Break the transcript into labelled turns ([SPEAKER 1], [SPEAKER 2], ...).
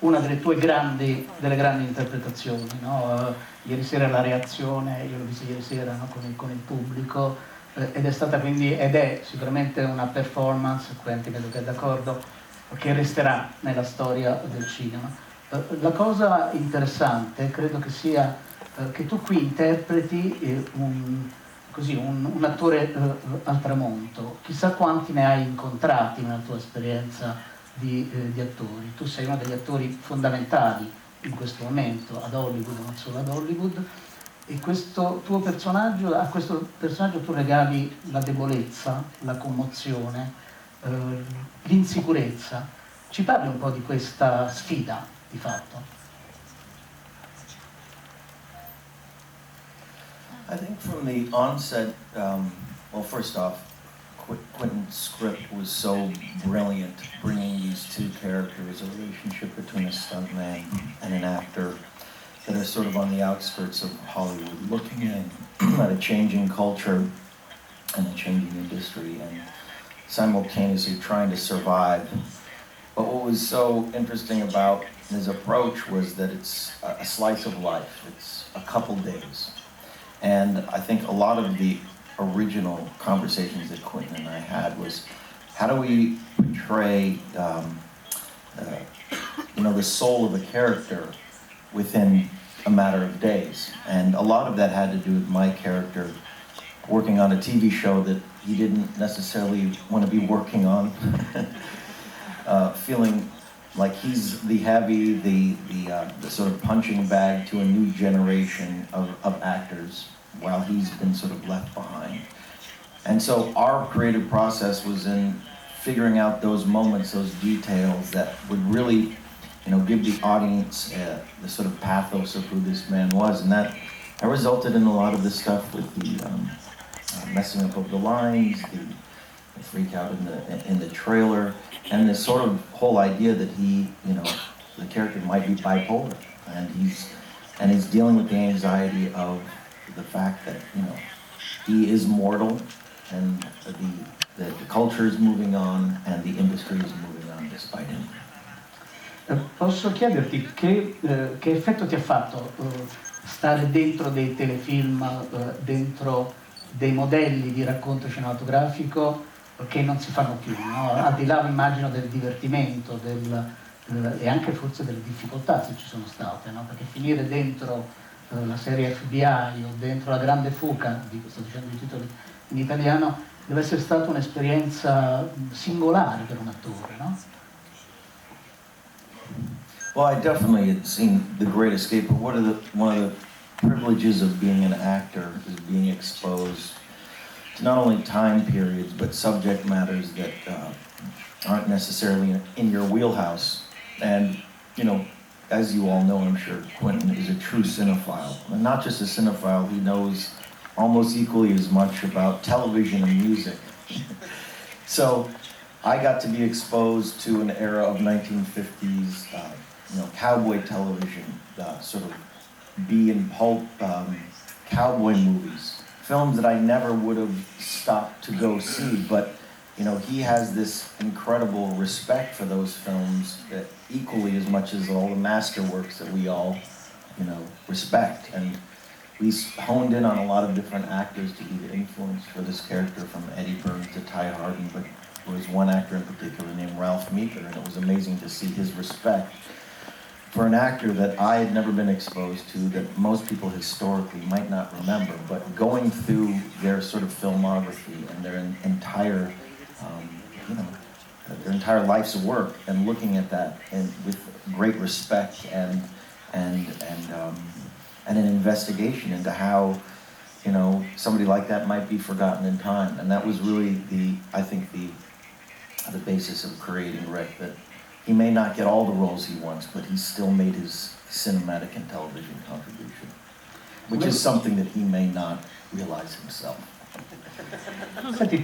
[SPEAKER 1] una delle grandi interpretazioni, no? Ieri sera la reazione, io l'ho vista ieri sera, no? con il pubblico, ed è stata quindi, ed è sicuramente una performance, Quentin credo che è d'accordo, che resterà nella storia del cinema. La cosa interessante credo che sia che tu qui interpreti un attore al tramonto. Chissà quanti ne hai incontrati nella tua esperienza di attori. Tu sei uno degli attori fondamentali in questo momento ad Hollywood, non solo ad Hollywood, e a questo personaggio tu regali la debolezza, la commozione, l'insicurezza. Ci parli un po' di questa sfida, di fatto?
[SPEAKER 2] I think from the onset, well, first off, Quentin's script was so brilliant, bringing these two characters, a relationship between a stuntman and an actor that are sort of on the outskirts of Hollywood, looking in at a changing culture and a changing industry, and simultaneously trying to survive. But what was so interesting about his approach was that it's a slice of life. It's a couple days. And I think a lot of the original conversations that Quentin and I had was, how do we portray, the soul of a character within a matter of days? And a lot of that had to do with my character working on a TV show that he didn't necessarily want to be working on, feeling like he's the heavy, the sort of punching bag to a new generation of actors, while he's been sort of left behind. And so our creative process was in figuring out those moments, those details that would really, give the audience the sort of pathos of who this man was. And that resulted in a lot of the stuff with the messing up of the lines, the freak out in the trailer, and this sort of whole idea that he, the character might be bipolar, and he's dealing with the anxiety of the fact that, he is mortal, and the culture is moving on, and the industry is moving on despite him.
[SPEAKER 1] Posso chiederti che effetto ti ha fatto stare dentro dei telefilm, dentro dei modelli di racconto cinematografico che non si fanno più, no? Al di là, immagino, del divertimento e anche forse delle difficoltà, se ci sono state, no? Perché finire dentro la serie FBI o dentro La Grande Fuga, sto dicendo i titoli in italiano, deve essere stata un'esperienza singolare per un attore, no?
[SPEAKER 2] Well, I definitely had seen The Great Escape, but one of the privileges of being an actor is being exposed to not only time periods, but subject matters that aren't necessarily in your wheelhouse. And, as you all know, I'm sure, Quentin is a true cinephile. And not just a cinephile, he knows almost equally as much about television and music. So I got to be exposed to an era of 1950s, cowboy television, sort of B and pulp cowboy movies, films that I never would have stopped to go see, but he has this incredible respect for those films equally as much as all the masterworks that we all, respect. And we honed in on a lot of different actors to be the influence for this character, from Eddie Burns to Ty Hardin, but there was one actor in particular named Ralph Meeker, and it was amazing to see his respect for an actor that I had never been exposed to, that most people historically might not remember, but going through their sort of filmography and their entire their entire life's work, and looking at that and with great respect and an investigation into how somebody like that might be forgotten in time. And that was really I think the basis of creating Rick, that he may not get all the roles he wants, but he still made his cinematic and television contribution, which is something that he may not realize himself.
[SPEAKER 1] Senti,